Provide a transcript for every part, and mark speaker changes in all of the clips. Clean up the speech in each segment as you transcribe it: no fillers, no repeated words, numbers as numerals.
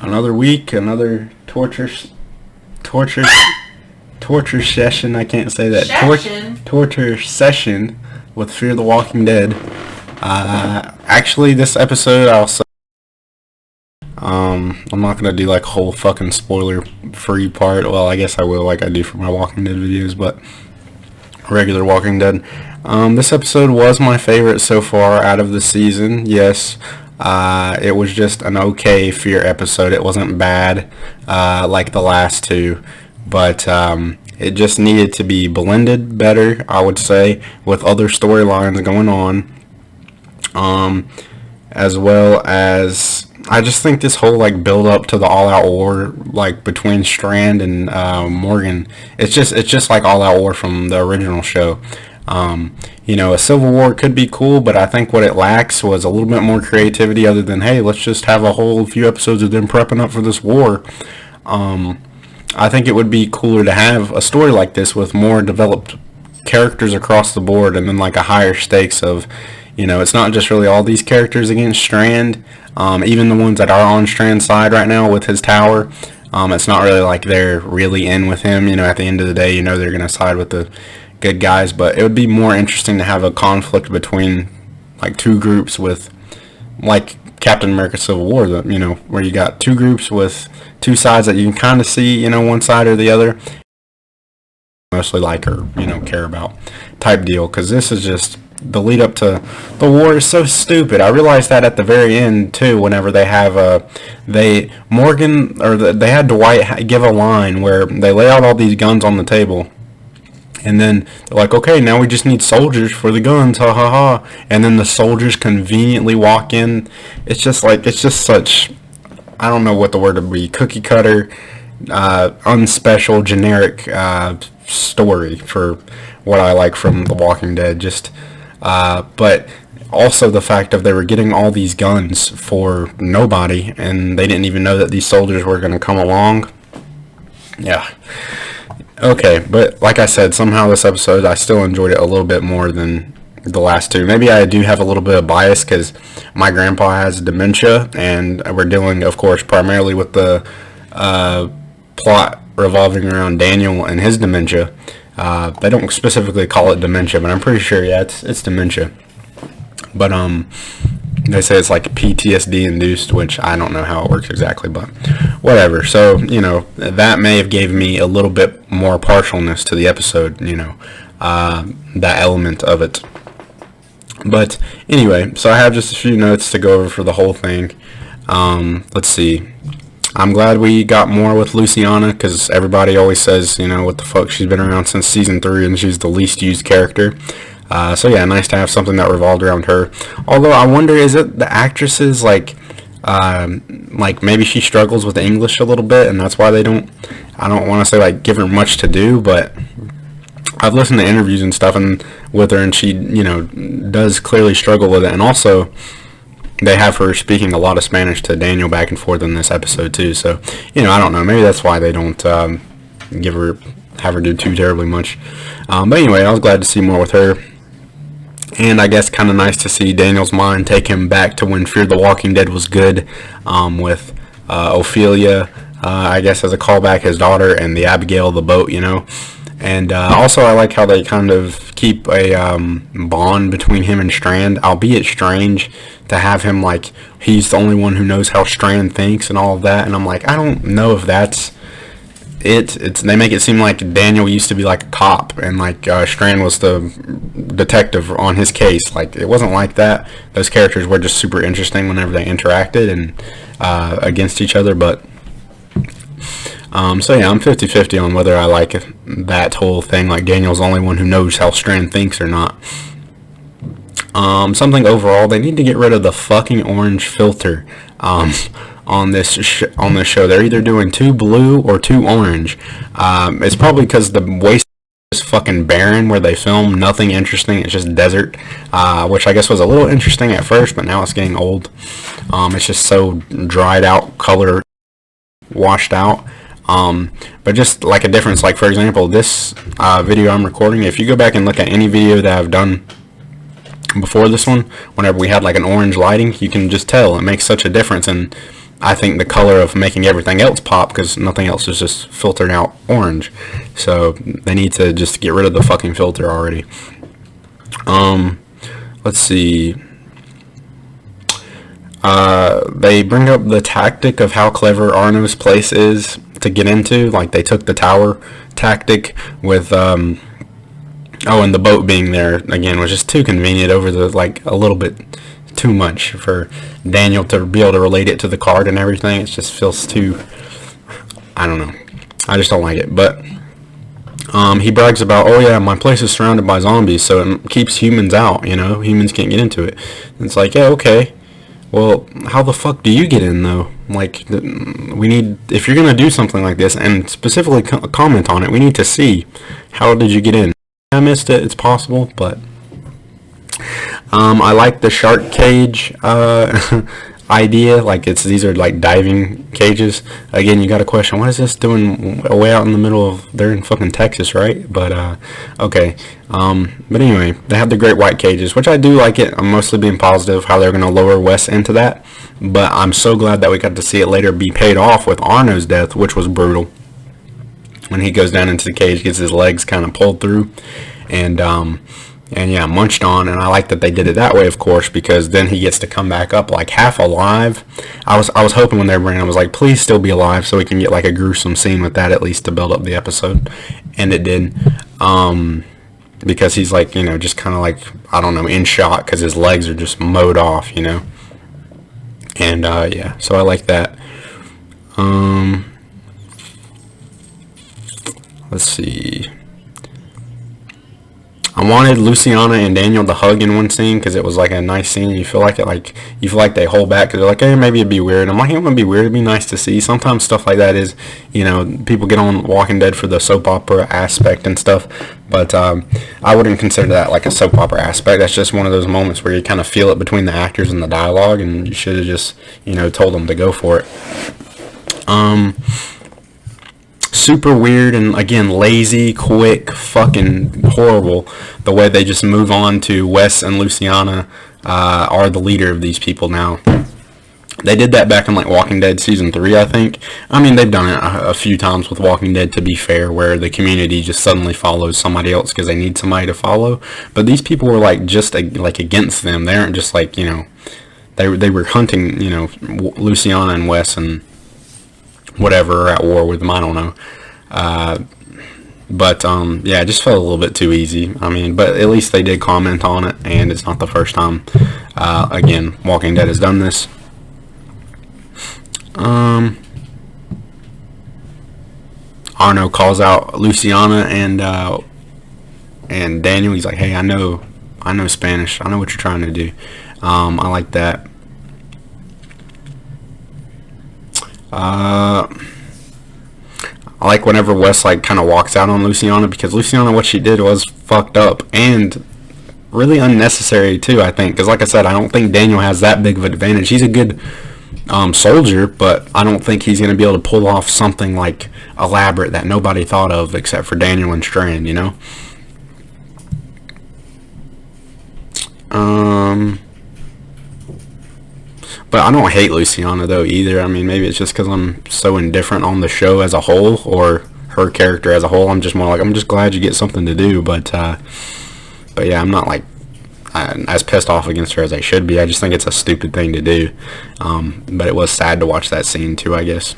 Speaker 1: Another week, another torture session. I can't say that. Torture session with Fear the Walking Dead. Actually, this episode, I'll say, I'm not gonna do like a whole fucking spoiler-free part. Well, I guess I will, like I do for my Walking Dead videos, but regular Walking Dead. This episode was my favorite so far out of the season. Yes. It was just an okay Fear episode. It wasn't bad like the last two, but it just needed to be blended better, I would say, with other storylines going on, as well as I just think this whole like build up to the all-out war like between Strand and Morgan, it's just like all-out war from the original show. A civil war could be cool, but I think what it lacks was a little bit more creativity other than, hey, let's just have a whole few episodes of them prepping up for this war. I think it would be cooler to have a story like this with more developed characters across the board, and then like a higher stakes of, it's not just really all these characters against Strand, even the ones that are on Strand's side right now with his tower. It's not really like they're really in with him, at the end of the day, they're going to side with the good guys, but it would be more interesting to have a conflict between like two groups with like Captain America Civil War, where you got two groups with two sides that you can kind of see, one side or the other, mostly like or care about type deal, because this is just the lead up to the war is so stupid. I realized that at the very end too, whenever they have they had Dwight give a line where they lay out all these guns on the table. And then they're like, okay, now we just need soldiers for the guns, ha ha ha. And then the soldiers conveniently walk in. It's just such, I don't know what the word would be, cookie cutter, unspecial, generic story for what I like from The Walking Dead. But also the fact of they were getting all these guns for nobody, and they didn't even know that these soldiers were going to come along. Yeah. Okay, but like I said, somehow this episode, I still enjoyed it a little bit more than the last two. Maybe I do have a little bit of bias because my grandpa has dementia, and we're dealing, of course, primarily with the plot revolving around Daniel and his dementia. They don't specifically call it dementia, but I'm pretty sure, yeah, it's dementia. But they say it's like PTSD induced, which I don't know how it works exactly, but whatever. So, that may have gave me a little bit more partialness to the episode, that element of it. But anyway, so I have just a few notes to go over for the whole thing. Let's see. I'm glad we got more with Luciana, because everybody always says, what the fuck, she's been around since season 3 and she's the least used character. So yeah, nice to have something that revolved around her. Although I wonder, is it the actresses, like maybe she struggles with English a little bit, and that's why I don't want to say like give her much to do, but I've listened to interviews and stuff with her, and she, does clearly struggle with it. And also, they have her speaking a lot of Spanish to Daniel back and forth in this episode too. So, I don't know. Maybe that's why they don't have her do too terribly much. But anyway, I was glad to see more with her. And I guess kind of nice to see Daniel's mind take him back to when Fear the Walking Dead was good, with Ofelia, I guess as a callback, his daughter, and the Abigail of the boat, And also I like how they kind of keep a bond between him and Strand, albeit strange to have him like, he's the only one who knows how Strand thinks and all of that. And I'm like, I don't know if that's they make it seem like Daniel used to be like a cop and like Strand was the detective on his case. Like, it wasn't like that. Those characters were just super interesting whenever they interacted and against each other. But so yeah, I'm 50-50 on whether I like that whole thing, like Daniel's the only one who knows how Strand thinks or not. Something overall, they need to get rid of the fucking orange filter on this show. They're either doing too blue or too orange. It's probably because the waste is fucking barren where they film. Nothing interesting. It's just desert, which I guess was a little interesting at first, but now it's getting old. It's just so dried out, color washed out. But just like a difference, like for example, this video I'm recording, if you go back and look at any video that I've done before this one, whenever we had like an orange lighting, you can just tell it makes such a difference. And I think the color of making everything else pop, because nothing else is just filtered out orange. So they need to just get rid of the fucking filter already. Let's see. They bring up the tactic of how clever Arno's place is to get into. Like, they took the tower tactic with, and the boat being there, again, was just too convenient over the, like, a little bit too much for Daniel to be able to relate it to the card and everything. It just feels too, I don't know. I just don't like it. But he brags about, oh yeah, my place is surrounded by zombies, so it keeps humans out, humans can't get into it. And it's like, yeah, okay. Well, how the fuck do you get in, though? Like, we need, if you're going to do something like this, and specifically comment on it, we need to see, how did you get in? I missed it, it's possible, but I like the shark cage idea. Like, these are like diving cages. Again, you got a question, what is this doing way out in the middle of, they're in fucking Texas, right? But okay. But anyway, they have the great white cages, which I do like it. I'm mostly being positive how they're going to lower Wes into that, but I'm so glad that we got to see it later be paid off with Arno's death, which was brutal. When he goes down into the cage, gets his legs kind of pulled through, and yeah, munched on. And I like that they did it that way, of course, because then he gets to come back up like half alive. I was hoping when they were bringing him, I was like, please still be alive so we can get like a gruesome scene with that, at least to build up the episode. And it did, because he's like, just kind of like, I don't know, in shock because his legs are just mowed off, and yeah, so I like that. Let's see. I wanted Luciana and Daniel to hug in one scene because it was like a nice scene. You feel like they hold back because they're like, hey, maybe it'd be weird. I'm like, it wouldn't be weird. It'd be nice to see. Sometimes stuff like that is, people get on Walking Dead for the soap opera aspect and stuff. But I wouldn't consider that like a soap opera aspect. That's just one of those moments where you kind of feel it between the actors and the dialogue, and you should have just, told them to go for it. Super weird and, again, lazy, quick, fucking horrible, the way they just move on to Wes and Luciana are the leader of these people now. They did that back in like Walking Dead season 3, I think. I mean, they've done it a few times with Walking Dead, to be fair, where the community just suddenly follows somebody else because they need somebody to follow. But these people were like just like against them. They aren't just like, they were hunting, Luciana and Wes and whatever, at war with them, I don't know. But yeah, it just felt a little bit too easy. I mean, but at least they did comment on it, and it's not the first time, again, Walking Dead has done this. Arno calls out Luciana and Daniel. He's like, hey, I know Spanish. I know what you're trying to do. I like that. I like whenever Wes like kind of walks out on Luciana, because Luciana, what she did was fucked up and really unnecessary too, I think, because like I said, I don't think Daniel has that big of an advantage. He's a good soldier, but I don't think he's going to be able to pull off something like elaborate that nobody thought of except for Daniel and Strand, But I don't hate Luciana, though, either. I mean, maybe it's just because I'm so indifferent on the show as a whole, or her character as a whole. I'm just more like, I'm just glad you get something to do. But yeah, I'm not, like, as pissed off against her as I should be. I just think it's a stupid thing to do. But it was sad to watch that scene, too, I guess.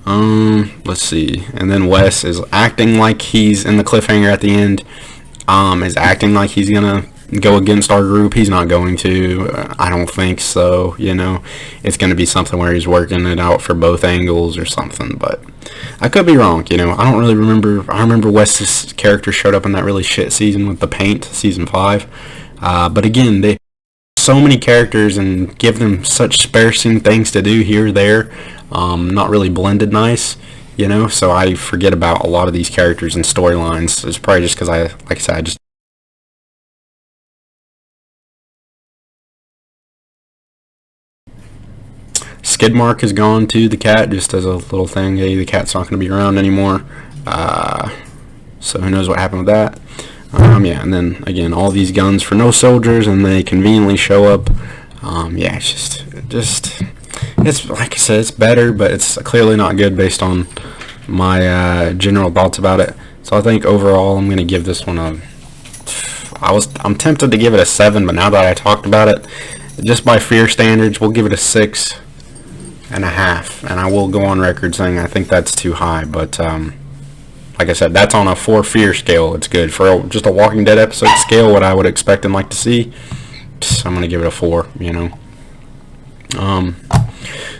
Speaker 1: Let's see. And then Wes is acting like he's in the cliffhanger at the end. Is acting like he's going to go against our group. He's not going to. I don't think so. It's going to be something where he's working it out for both angles or something, but I could be wrong. I don't really remember. I remember Wes's character showed up in that really shit season with the paint, season 5. But again, they so many characters and give them such sparsing things to do here, there, not really blended nice. So I forget about a lot of these characters and storylines. It's probably just because like I said, I just Skidmark has gone to the cat, just as a little thing. Hey, the cat's not going to be around anymore. So who knows what happened with that. Yeah, and then, again, all these guns for no soldiers, and they conveniently show up. Yeah, it's just just, it's like I said, it's better, but it's clearly not good based on my general thoughts about it. So I think overall I'm gonna give this one a. I'm tempted to give it a 7, but now that I talked about it, just by fear standards, we'll give it a 6.5, and I will go on record saying I think that's too high. But like I said, that's on a 4 fear scale. It's good for just a Walking Dead episode scale. What I would expect and like to see. I'm gonna give it a 4. You know.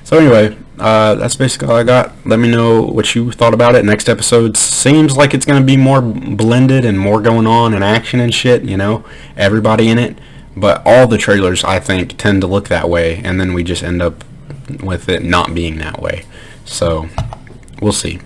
Speaker 1: So anyway, that's basically all I got. Let me know what you thought about it. Next episode seems like it's going to be more blended and more going on and action and shit, you know, everybody in it. But all the trailers, I think, tend to look that way, and then we just end up with it not being that way. So, we'll see.